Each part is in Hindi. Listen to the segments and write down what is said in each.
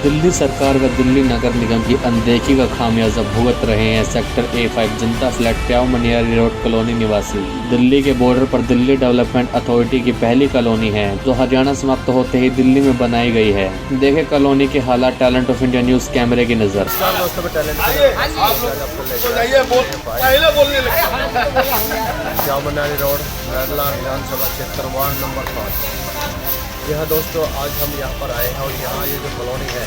दिल्ली सरकार व दिल्ली नगर निगम की अनदेखी का खामियाजा भुगत रहे हैं सेक्टर A5 जनता फ्लैट प्याऊ मनियारी रोड कॉलोनी निवासी। दिल्ली के बॉर्डर पर दिल्ली डेवलपमेंट अथॉरिटी की पहली कॉलोनी है जो हरियाणा समाप्त होते ही दिल्ली में बनाई गई है। देखे कॉलोनी के हालात टैलेंट ऑफ इंडिया न्यूज कैमरे की नजर। प्याऊ मनियारी रोड नरला विधानसभा क्षेत्र वार्ड नंबर 5। यह दोस्तों आज हम यहाँ पर आए हैं और यहाँ ये जो कॉलोनी है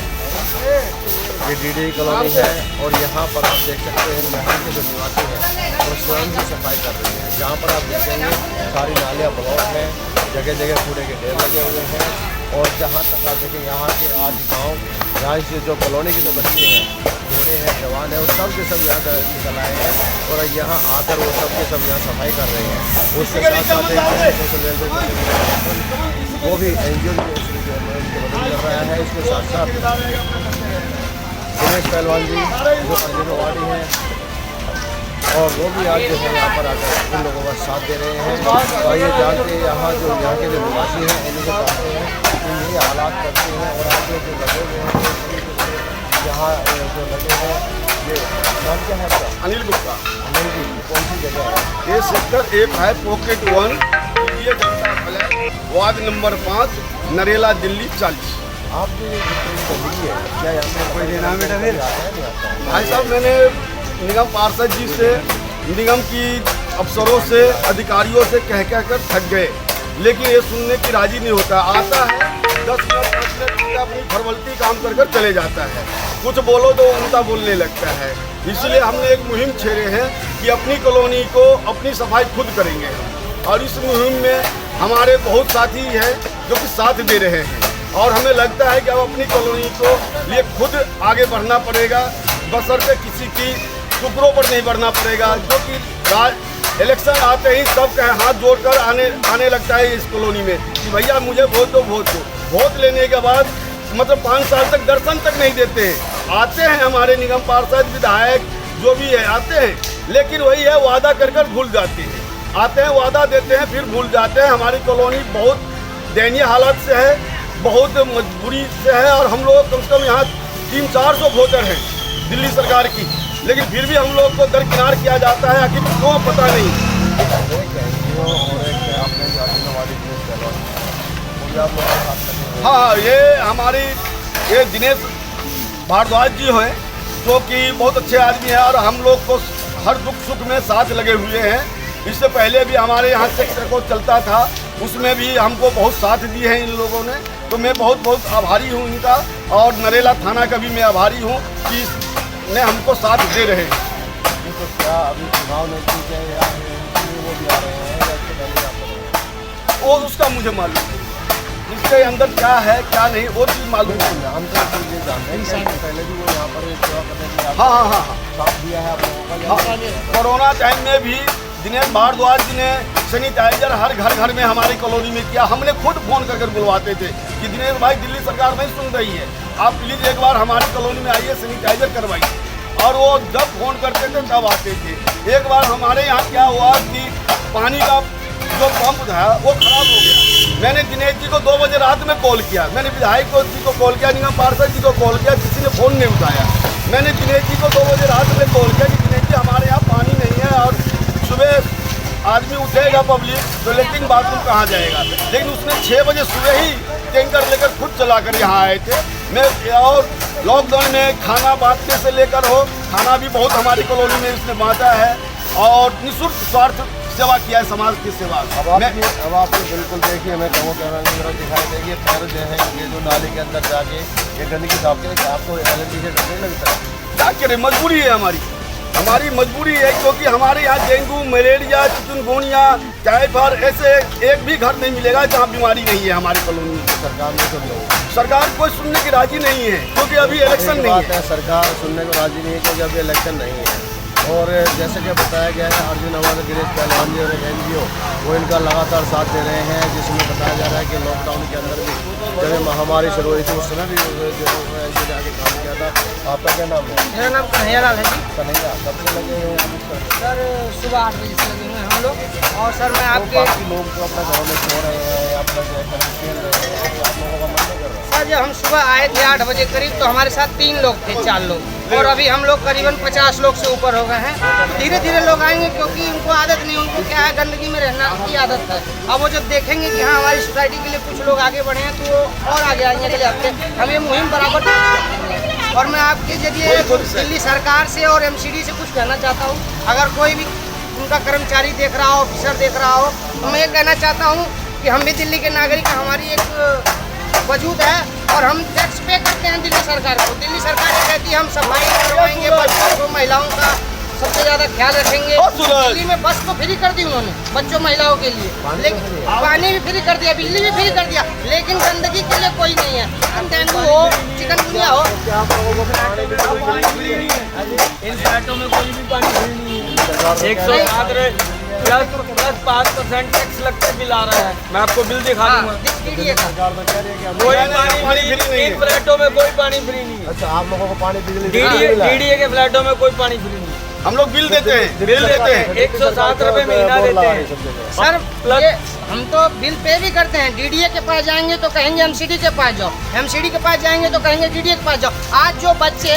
ये DD कॉलोनी है और यहाँ पर आप देख सकते हैं यहाँ के जो निवासी हैं वो स्वयं ही सफाई कर रहे हैं। जहाँ पर आप देखेंगे सारी नालियाँ ब्लॉक हैं, जगह जगह कूड़े के ढेर लगे हुए हैं और जहाँ तक आप देखें यहाँ के आज गाँव यहाँ से जो कॉलोनी के जो बच्चे हैं, बूढ़े हैं, जवान हैं, वो सब के सब यहाँ निकल आए हैं और यहाँ आकर वो सब के सब यहाँ सफाई कर रहे हैं। उसके साथ साथ सोशल वेलफेयर वो भी NGO की मदद कर रहा है। इसके साथ साथ दिनेश पहलवान जी जो अंगनवाड़ी हैं और वो भी आज जो है यहाँ पर आकर उन लोगों का साथ दे रहे हैं। और ये जानते हैं यहाँ के जो निवासी हैं इन्हीं से जानते हैं कि ये हालात करते हैं और आज जो लगे हुए हैं यहाँ जो लगे हैं ये नाम क्या है आपका? अनिल गुप्ता। अनिल जी कौन सी जगह है? ये सेक्टर A5 पॉकेट 1 ये जनता flat ward number 5 Narela Delhi 40। आप जो ये जितनी है क्या यहाँ पे कोई लेना बेटा फिर भाई साहब मैंने निगम पार्षद जी से, निगम की अफसरों से, अधिकारियों से कह कर थक गए, लेकिन ये सुनने की राजी नहीं होता। आता है 10 मिनट 5 मिनट अपनी फॉर्मेलिटी काम कर चले जाता है, कुछ बोलो तो उल्टा बोलने लगता है। इसलिए हमने एक मुहिम छेड़े हैं कि अपनी कॉलोनी को अपनी सफाई खुद करेंगे और इस मुहिम में हमारे बहुत साथी हैं जो कि साथ दे रहे हैं और हमें लगता है कि अब अपनी कॉलोनी को लिए खुद आगे बढ़ना पड़ेगा, बशर्ते किसी की टुकड़ों पर नहीं बढ़ना पड़ेगा। जो कि इलेक्शन आते ही सब हाथ जोड़कर आने लगता है इस कॉलोनी में कि भैया मुझे वोट दो वोट दो। वोट लेने के बाद मतलब 5 साल तक दर्शन तक नहीं देते हैं। आते हैं हमारे निगम पार्षद विधायक जो भी है आते हैं, लेकिन वही है वादा कर भूल जाते हैं। आते हैं वादा देते हैं फिर भूल जाते हैं। हमारी कॉलोनी बहुत दयनीय हालत से है, बहुत मजबूरी से है और हम लोग कम से कम यहाँ 300-400 वोटर हैं दिल्ली सरकार की, लेकिन फिर भी हम लोग को दरकिनार किया जाता है। आखिर क्यों पता नहीं। हाँ ये हमारी ये दिनेश भारद्वाज जी हैं जो कि बहुत अच्छे आदमी हैं और हम लोग को हर दुख सुख में साथ लगे हुए हैं। इससे पहले भी हमारे यहाँ सेक्टर को चलता था, उसमें भी हमको बहुत साथ दिए हैं इन लोगों ने, तो मैं बहुत बहुत आभारी हूँ इनका। और नरेला थाना का भी मैं आभारी हूँ कि ने हमको साथ दे रहे हैं। तो क्या अभी चुनाव नजदीक है या वो भी आ रहे हैं या इसके पहले आप रहे हैं? वो उसका मुझे मालूम है, इसके अंदर क्या है क्या नहीं वो चीज़ मालूम है। हम तो ये जानते हैं कि पहले भी वो यहाँ पर सेवा करने के लिए हाँ साथ दिया है आप लोगों का। कोरोना टाइम में भी दिनेश भारद्वाज जी ने सैनिटाइजर हर घर में हमारी कॉलोनी में किया। हमने खुद फोन कर बुलवाते थे कि दिनेश भाई दिल्ली सरकार नहीं सुन रही है, आप प्लीज़ एक बार हमारी कॉलोनी में आइए, सैनिटाइजर करवाइए। और वो जब फोन करते थे तब आते थे। एक बार हमारे यहाँ क्या हुआ कि पानी का जो पंप था वो खराब हो गया। मैंने दिनेश जी को 2 बजे रात में कॉल किया, मैंने विधायक जी को कॉल किया, निगम पार्षद जी को कॉल किया, किसी ने फ़ोन नहीं उठाया। मैंने दिनेश जी को 2 बजे रात में कॉल किया कि दिनेश जी हमारे यहाँ पानी नहीं है और सुबह आदमी उठेगा पब्लिक तो लेकिन बाथरूम कहाँ जाएगा। लेकिन उसने 6 बजे सुबह ही टैंकर लेकर खुद चला कर यहाँ आए थे। मैं और लॉकडाउन में खाना बांटने से लेकर हो, खाना भी बहुत हमारी कॉलोनी में इसने बांटा है और निःशुल्क स्वार्थ सेवा किया है, समाज की सेवा। अब आप बिल्कुल देखिए, मैं कहूँ कैमरा दिखाई देगी पैर जो है ये जो नाली के अंदर जाके ये गंदगी साफ करें कि आपको एलर्जी से डर नहीं लगता है? क्या करें, मजबूरी है हमारी मजबूरी है क्योंकि हमारे यहाँ डेंगू, मलेरिया, चिकनगुनिया, टाइफाइड ऐसे एक भी घर नहीं मिलेगा जहाँ बीमारी नहीं है हमारी कॉलोनी में। सरकार ने तो सरकार कोई सुनने की राजी नहीं है क्योंकि अभी इलेक्शन नहीं है। सरकार सुनने को राजी नहीं है क्योंकि अभी इलेक्शन नहीं है। और जैसे कि बताया गया है अर्जुन हमारे दिनेश पहलवान जी और एक NGO वो इनका लगातार साथ दे रहे हैं, जिसमें बताया जा रहा है कि लॉकडाउन के अंदर भी जब महामारी शुरू हुई थी उस समय भी जो जाके काम किया था। आपका क्या नाम है? मेरा नाम कन्हैया लाल है जी। कन्हैया, कब से लगे हुए हैं सर? सुबह 8 बजे से लगे हुए हैं हम लोग। और सर मैं आपके बाकी लोग तो अपने घरों में सो रहे हैं, अपना जो है खेल रहे हैं, आप लोगों का मन नहीं कर रहा है? सर आज हम सुबह आए थे 8 बजे करीब, तो हमारे साथ 3 लोग थे, 4 लोग, और अभी हम लोग करीबन 50 लोग से ऊपर हो गए हैं। तो धीरे धीरे लोग आएंगे, क्योंकि उनको आदत नहीं, उनको क्या है गंदगी में रहना की आदत है। अब वो जब देखेंगे कि हाँ हमारी सोसाइटी के लिए कुछ लोग आगे बढ़े हैं, तो वो और आगे आएंगे अगले हफ्ते। हम ये मुहिम बराबर, और मैं आपके जरिए दिल्ली सरकार से और MCD से कुछ कहना चाहता हूँ। अगर कोई भी उनका कर्मचारी देख रहा हो, ऑफिसर देख रहा हो, तो मैं ये कहना चाहता हूँ कि हम भी दिल्ली के नागरिक, हमारी एक वजूद है और हम टैक्स पे करते हैं दिल्ली सरकार को। दिल्ली सरकार ये कहती है हम सफाई करवाएंगे, बच्चों को, महिलाओं का सबसे ज़्यादा ख्याल रखेंगे। दिल्ली में बस को फ्री कर दी उन्होंने बच्चों महिलाओं के लिए, लेकिन पानी भी फ्री कर दिया, बिजली भी फ्री कर दिया, लेकिन गंदगी के लिए कोई नहीं है। डेंगू हो, चिकनगुनिया हो, इन फ्लैटों में कोई भी पानी फ्री नहीं है। 107 प्लस 5% टैक्स लगता है, बिल आ रहा है। मैं आपको बिल दिखा दूंगा। कोई पानी फ्री नहीं, इन फ्लैटों में कोई पानी फ्री नहीं है। अच्छा, आप लोगों को पानी बिजली DDA के फ्लैटों में कोई पानी फ्री नहीं है। हम लोग बिल देते हैं, बिल देते हैं 107 रुपये महीना देते हैं सर। ये हम तो बिल पे भी करते हैं। DDA के पास जाएंगे तो कहेंगे MCD के पास जाओ, MCD के पास जाएंगे तो कहेंगे DDA के पास जाओ। आज जो बच्चे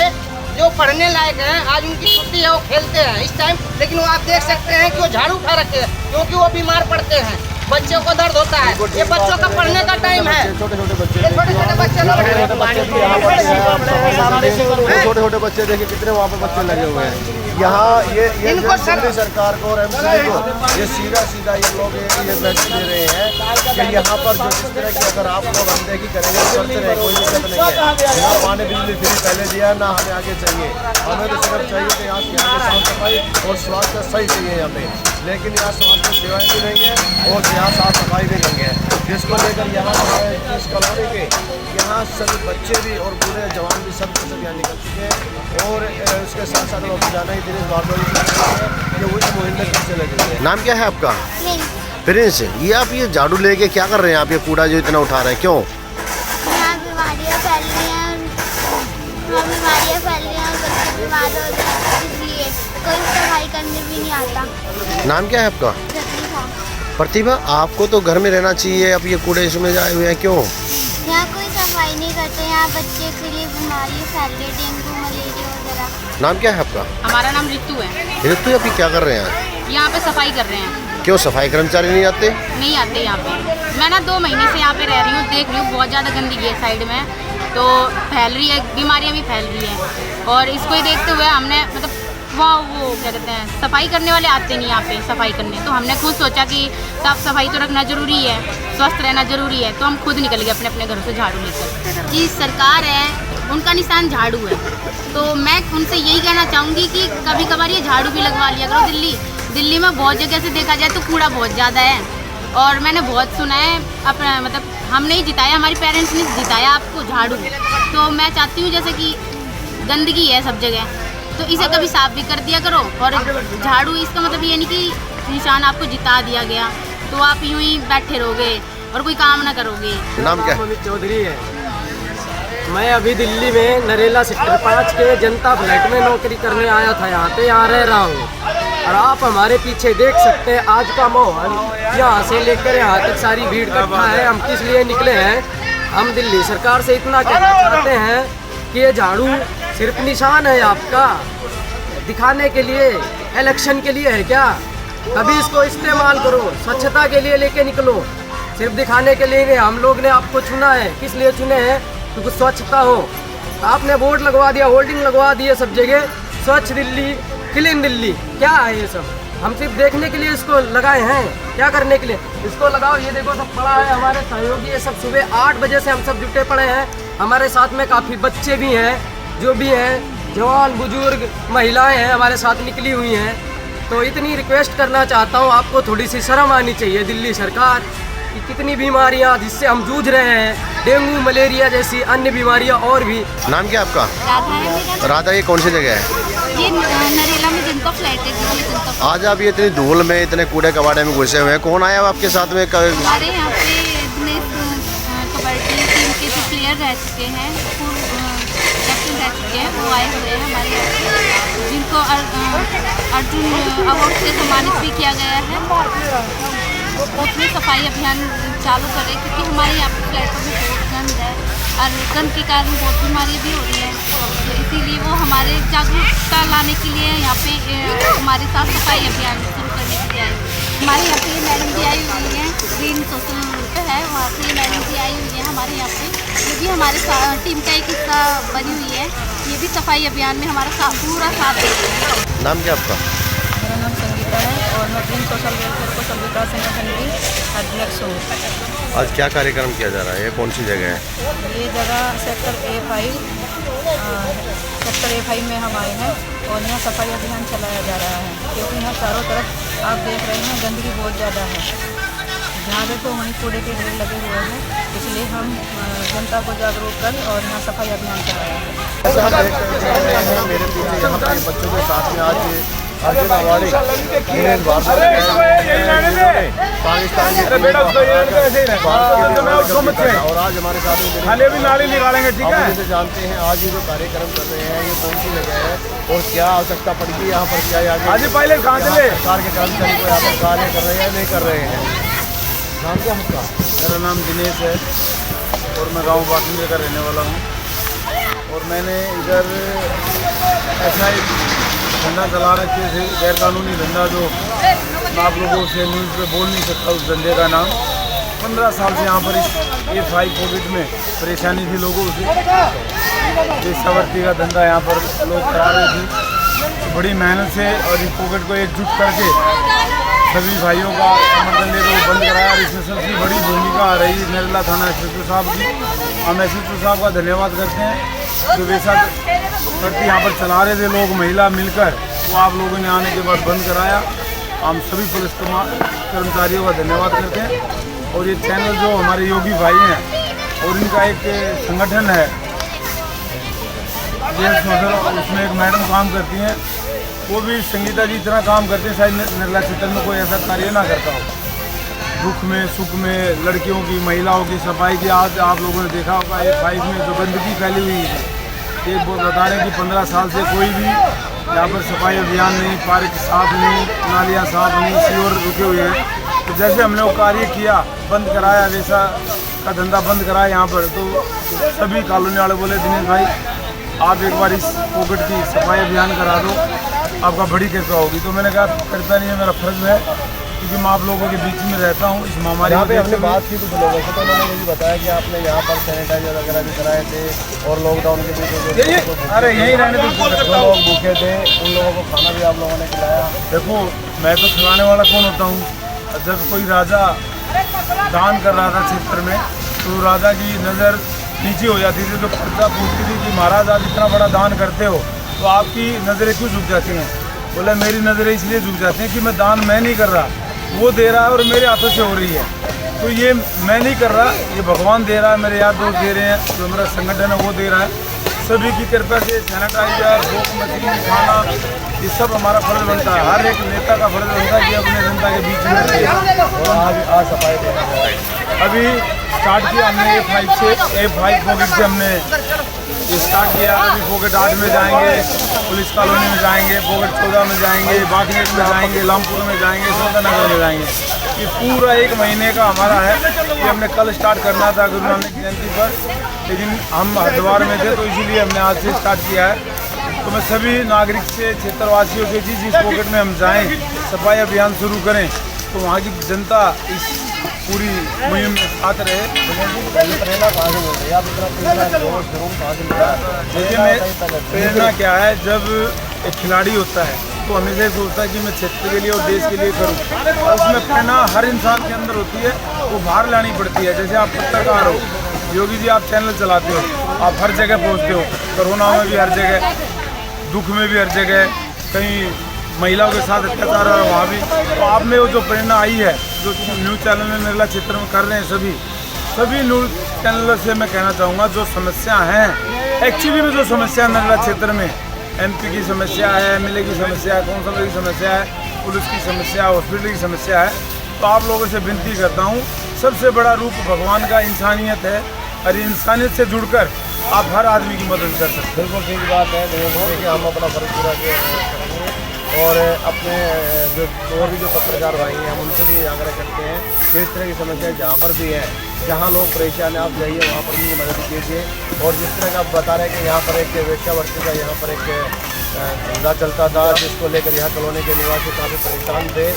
जो पढ़ने लायक हैं, आज उनकी छुट्टी है, वो खेलते हैं इस टाइम, लेकिन वो आप देख सकते हैं कि वो झाड़ू उठा रखे हैं, क्योंकि वो बीमार पड़ते हैं, बच्चों को दर्द होता है। ये बच्चों का पढ़ने का टाइम है, छोटे छोटे बच्चे, ये छोटे छोटे बच्चे लोग छोटे छोटे बच्चे देखिए कितने वहाँ पे बच्चे लगे हुए हैं। यहाँ ये इनको दिल्ली सरकार को और MCD को ये सीधा ये लोग ये मैसेज दे रहे हैं कि यहाँ पर जो जिस तरह की अगर आप लोग अनदेखी करेंगे करते रहे, कोई दिक्कत नहीं है। यहाँ पानी बिजली फ्री पहले दिया है, ना हमें आगे चाहिए। हमें तो सिर्फ चाहिए कि यहाँ की साफ सफाई और स्वास्थ्य सही चाहिए यहाँ पे, लेकिन यहाँ स्वास्थ्य सेवाएं भी नहीं है और यहाँ साफ सफाई भी नहीं है, जिसको लेकर यहाँ इस कॉलोनी के यहाँ सभी बच्चे भी और बूढ़े जवान भी सब यहाँ निकल चुके हैं। और उसके साथ साथ लोग जाना ही दिनेश भारद्वाज ये वही मुहिम में कैसे लगे हुए हैं। नाम क्या है आपका? प्रिंस। ये आप ये झाड़ू लेके क्या कर रहे हैं? आप ये कूड़ा जो इतना उठा रहे हैं, क्यों? यहाँ बीमारियाँ फैल रही हैं, बच्चे बीमार हो रहे हैं, इसलिए कोई सफाई करने भी नहीं आता। नाम क्या है आपका? प्रतिभा। आपको तो घर में रहना चाहिए, अब ये कूड़े इसमें जाए हुए हैं, क्यों? यहाँ कोई सफाई नहीं करते, यहाँ बच्चे के लिए बीमारी फैल रही, डेंगू मलेरिया वगैरह। नाम क्या है आपका? हमारा नाम ऋतु है। ऋतु, अभी क्या कर रहे हैं? यहाँ पे सफाई कर रहे हैं। क्यों सफाई कर्मचारी नहीं आते? नहीं आते यहाँ पे। मैं ना 2 महीने से यहाँ पे रह रही हूँ, देख रही हूँ बहुत ज़्यादा गंदगी है साइड में, तो फैल रही है, बीमारियाँ भी फैल रही हैं। और इसको ही देखते हुए हमने मतलब वो क्या कहते हैं, सफाई करने वाले आते नहीं यहाँ पे सफाई करने, तो हमने खुद सोचा कि साफ़ सफाई तो रखना ज़रूरी है, स्वस्थ रहना ज़रूरी है, तो हम खुद निकल गए अपने अपने घरों से झाड़ू लेकर। जी सरकार है, उनका निशान झाड़ू है, तो मैं उनसे यही कहना चाहूँगी कि कभी कभार ये झाड़ू भी लगवा लिया करो। दिल्ली में बहुत जगह से देखा जाए तो कूड़ा बहुत ज़्यादा है, और मैंने बहुत सुना है, अपना मतलब हम नहीं जिताया, हमारे पेरेंट्स ने जिताया आपको झाड़ू, तो मैं चाहती हूँ जैसे कि गंदगी है सब जगह, तो इसे कभी साफ भी कर दिया करो। और झाड़ू इसका मतलब ये नहीं कि निशान आपको जिता दिया गया तो आप यूं ही बैठे रहोगे और कोई काम ना करोगे। नाम क्या? अमित चौधरी है। मैं अभी दिल्ली में नरेला सेक्टर 5 के जनता फ्लैट में नौकरी करने आया था, यहाँ रह रहा हूँ। और आप हमारे पीछे देख सकते हैं आज का माहौल, यहाँ से लेकर यहाँ तक सारी भीड़ इकट्ठा है। हम किस लिए निकले हैं? हम दिल्ली सरकार से इतना कहना चाहते हैं कि ये झाड़ू सिर्फ निशान है आपका, दिखाने के लिए, इलेक्शन के लिए है क्या? कभी इसको इस्तेमाल करो, स्वच्छता के लिए लेके निकलो, सिर्फ दिखाने के लिए नहीं। हम लोग ने आपको चुना है, किस लिए चुने हैं? क्योंकि स्वच्छता हो। आपने बोर्ड लगवा दिया, होल्डिंग लगवा दिए सब जगह, स्वच्छ दिल्ली, क्लीन दिल्ली, क्या है ये सब? हम सिर्फ देखने के लिए इसको लगाए हैं, क्या करने के लिए? इसको लगाओ, ये देखो सब पड़ा है, हमारे सहयोगी ये सब सुबह 8 बजे से हम सब जुटे पड़े हैं। हमारे साथ में काफ़ी बच्चे भी हैं, जो भी हैं, जवान बुजुर्ग महिलाएं हैं हमारे साथ निकली हुई हैं। तो इतनी रिक्वेस्ट करना चाहता हूँ, आपको थोड़ी सी शर्म आनी चाहिए दिल्ली सरकार कि कितनी बीमारियाँ जिससे हम जूझ रहे हैं, डेंगू मलेरिया जैसी अन्य बीमारियाँ और भी। नाम क्या आपका? राधा है मेरा। राधा, ये कौन सी जगह है? ये नरेला में जिनका फ्लैट है। आज आप ये इतनी धूल में इतने कूड़े कबाड़े में घुसे हुए हैं, कौन आया आपके साथ में? हमारे यहाँ पे दिनेश कबड्डी टीम के जो प्लेयर रह चुके हैं, कैप्टन रह चुके हैं, वो आए हुए हैं हमारे यहाँ पे, जिनको अर्जुन अवार्ड से सम्मानित भी किया गया है। उसमें सफाई अभियान चालू करें, क्योंकि हमारे यहाँ पे फ्लैटों में बहुत गंद है और गंद के कारण बहुत बीमारियाँ भी हो रही हैं। तो इसीलिए वो हमारे जागरूकता लाने के लिए यहाँ पे हमारे साथ सफाई अभियान शुरू करने के लिए आए। हमारे यहाँ पे मैडम भी आई हुई हैं, ग्रीन सोशल पे है, वहाँ से मैडम भी आई हुई है हमारे यहाँ पे। ये भी हमारे टीम का एक हिस्सा बनी हुई है। ये भी सफाई अभियान में हमारा पूरा साथ दे रही है। नाम क्या आपका? मेरा नाम संगीता है और मैं ग्रीन सोशल वेलफेयर कौशल विकास संगठन की अध्यक्ष हूँ। आज क्या कार्यक्रम किया जा रहा है? ये कौन सी जगह है? ये जगह सेक्टर A5 में हम आए हैं और यहाँ सफाई अभियान चलाया जा रहा है, क्योंकि यहाँ चारों तरफ आप देख रहे हैं गंदगी बहुत ज़्यादा है। जहाँ देखो वहीं कूड़े के ढेर लगे हुए हैं, इसलिए हम जनता को जागरूक कर और यहाँ सफाई अभियान चलाया है। मेरे पीछे यहाँ पर बच्चों के साथ में आज अर्जुन अवार्डी पाकिस्तान के और आज हमारे साथ में नाली निकालेंगे, ठीक है। से जानते हैं आज ये जो कार्यक्रम कर रहे हैं ये कौन सी जगह है और क्या आवश्यकता पड़ेगी यहाँ पर, क्या आज पहले कहाँ चले सरकार के कर्मचारी को यहाँ पर कार्य कर रहे हैं नहीं कर रहे हैं? नाम क्या आपका? मेरा नाम दिनेश है और मैं गाँव बाटली का रहने वाला हूँ। और मैंने इधर ऐसा एक धंधा चला रखे थे, गैर कानूनी धंधा, जो मैं आप लोगों से न्यूज़ पे बोल नहीं सकता उस धंधे का नाम। 15 साल से यहाँ पर इस A5 कोविड में परेशानी थी लोगों से। वेश्यावृत्ति का धंधा यहाँ पर लोग करा रहे थे। तो बड़ी मेहनत से और इस कोविड को एकजुट करके सभी भाइयों का समर्थन लेकर वो बंद कराया। और इसमें सबसे बड़ी भूमिका आ रही नरेला थाना SHO साहब की। हम SHO साहब का धन्यवाद करते हैं जो वेश्यावृत्ति यहाँ पर चला रहे थे लोग, महिला मिलकर, वो आप लोगों ने आने के बाद बंद कराया। हम सभी पुलिस कर्मचारियों का धन्यवाद करते हैं। और ये चैनल जो हमारे योगी भाई हैं और इनका एक संगठन है उसमें एक मैडम काम करती हैं, वो भी संगीता जी इतना काम करते हैं शायद नरेला क्षेत्र में कोई ऐसा कार्य ना करता हो। दुख में सुख में लड़कियों की, महिलाओं की सफाई की आज आप लोगों ने देखा होगा A5 में जो गंदगी फैली हुई है। एक वो बता रहे हैं कि 15 साल से कोई भी यहाँ पर सफाई अभियान नहीं, पार्क साफ नहीं, नालियाँ साफ नहीं, सीवर रुके हुए हैं। तो जैसे हमने वो कार्य किया, बंद कराया, वैसा का धंधा बंद कराया यहाँ पर, तो सभी कॉलोनी वाले बोले दिनेश भाई आप एक बार इस कोविड की सफाई अभियान करा दो, आपका बड़ी कृपा होगी। तो मैंने कहा कृपया नहीं है, मेरा फर्ज है, क्योंकि मैं आप लोगों के बीच में रहता हूँ। इस महामारी यहाँ पे हमने बात की कुछ लोगों से, तो उन्होंने ये भी बताया कि आपने यहाँ पर सैनिटाइजर वगैरह भी कराए थे और लॉकडाउन के बीच अरे यहीं रहने लोग भूखे थे, उन लोगों को खाना भी आप लोगों ने खिलाया। देखो मैं तो खिलाने वाला कौन होता हूँ। जब कोई राजा दान कर रहा था क्षेत्र में, तो राजा की नज़र नीचे हो जाती थी, तो प्रजा पूछती थी कि महाराज आप इतना बड़ा दान करते हो तो आपकी नज़रें क्यों झुक जाती हैं? बोला मेरी नज़रें इसलिए झुक जाती हैं कि मैं दान मैं नहीं कर रहा, वो दे रहा है और मेरे हाथों से हो रही है। तो ये मैं नहीं कर रहा, ये भगवान दे रहा है, मेरे यार दोस्त दे रहे हैं, जो मेरा संगठन है वो दे रहा है। सभी की कृपा से सैनिटाइजर, भूख मछली, खाना, ये सब हमारा फर्ज बनता है। हर एक नेता का फर्ज बनता है कि अपने जनता के बीच में रहे। और आज सफाई देना अभी स्टार्ट किया हमने A5 कोविड से हमने ये स्टार्ट किया। अभी कोविड 8 में जाएंगे, पुलिस कॉलोनी में जाएंगे, कोविड 14 में जाएंगे, बागनेट में जाएंगे, लामपुर में जाएंगे, सौदानगर में जाएंगे। ये पूरा 1 महीने का हमारा है। ये हमने कल स्टार्ट करना था गुरु नानक जयंती पर, लेकिन हम हरिद्वार में थे तो इसीलिए हमने आज से स्टार्ट किया है। तो मैं सभी नागरिक से, क्षेत्रवासियों से जिस पॉकेट में हम जाएं, सफाई अभियान शुरू करें, तो वहाँ की जनता इस पूरी मुहिम में साथ रहे। प्रेरणा कहाँ से मिल रही है? आप इतना प्रेरणा कहाँ से मिल रहा है? देखिए मैं प्रेरणा क्या है, जब एक खिलाड़ी होता है तो हमेशा ये सोचता है कि मैं क्षेत्र के लिए और देश के लिए करूं, और उसमें प्रेरणा हर इंसान के अंदर होती है, वो बाहर लानी पड़ती है। जैसे आप पत्रकार हो, योगी जी आप चैनल चलाते हो, आप हर जगह पहुंचते हो, कोरोना में भी हर जगह, दुख में भी हर जगह, कहीं महिलाओं के साथ अत्याचार हो रहा है वहाँ भी। तो आप में वो जो प्रेरणा आई है, जो न्यूज़ चैनल में नरेला क्षेत्र में कर रहे हैं, सभी न्यूज़ चैनलों से मैं कहना चाहूँगा, जो समस्या हैं एक्चुअली में, जो समस्या नरेला क्षेत्र में MP की समस्या है, MLA की समस्या है, काउंसिलर की समस्या है, पुलिस की समस्या है, हॉस्पिटल की समस्या है, तो आप लोगों से विनती करता हूँ, सबसे बड़ा रूप भगवान का इंसानियत है, और इंसानियत से जुड़कर आप हर आदमी की मदद कर सकते हैं। बिल्कुल ठीक बात है। हम अपना फर्ज पूरा करेंगे। और अपने जो और भी जो पत्रकार भाई हैं हम उनसे भी आग्रह करते हैं कि इस तरह की समस्याएं जहाँ पर भी हैं, जहाँ लोग परेशान हैं, आप जाइए वहाँ पर भी मदद कीजिए। और जिस तरह का आप बता रहे हैं कि यहाँ पर एक वेश्यावृत्ति का यहाँ पर एक धंधा चलता था, जिसको लेकर यहाँ कॉलोनी के निवासी काफ़ी परेशान थे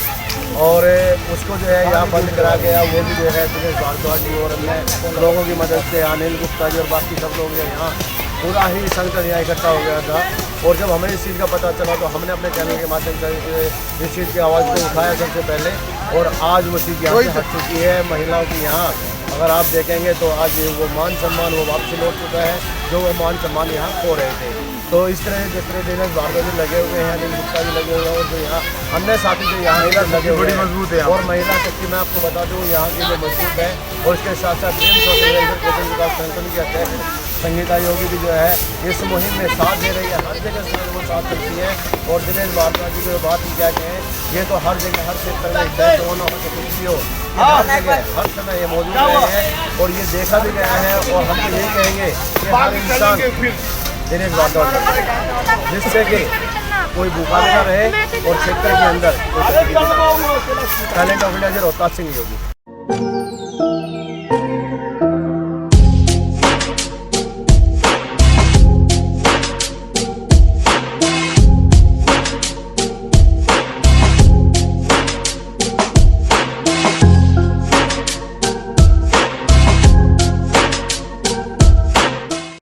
और उसको जो है यहाँ बंद करा गया। वो भी जो है दिनेश भारद्वाज जी और अन्य लोगों की मदद से, अनिल गुप्ता जी और बाकी सब लोग जो यहाँ पूरा ही संगठन यहाँ इकट्ठा हो गया था। और जब हमें इस चीज़ का पता चला तो हमने अपने चैनल के माध्यम से इस चीज़ की आवाज़ को उठाया सबसे पहले, और आज वो चीज़ यहाँ से हट चुकी है। महिलाओं की यहाँ अगर आप देखेंगे तो आज वो मान सम्मान वो वापसी लौट चुका है, जो वो मान सम्मान यहाँ खो रहे थे। तो इस तरह जिस तरह दिनेश भारद्वाज जी लगे हुए हैं, अनिल गुप्ता भी लगे हुए हैं और जो यहाँ अन्य साथी जो यहाँ लगे हुए हैं मजबूत है। और महिला शक्ति मैं आपको बता दूँ यहाँ की जो मजबूत है, और इसके साथ साथ विकास संगठन के अध्यक्ष संगीता योगी भी जो है इस मुहिम में साथ दे रही है, हर जगह से वो साथ करती है। और दिनेश भारद्वाज जी की बात की क्या कहें, ये तो हर जगह हर क्षेत्र में हो किसी हो हर जगह हर समय ये मौजूद रहे हैं और ये देखा भी गया है। और हम तो यही कहेंगे कि हर इंसान दिनेश भारद्वाज जिससे कि कोई भूखा न रहे और क्षेत्र के अंदर कोई talent of India Rohtaj Singh Yogi.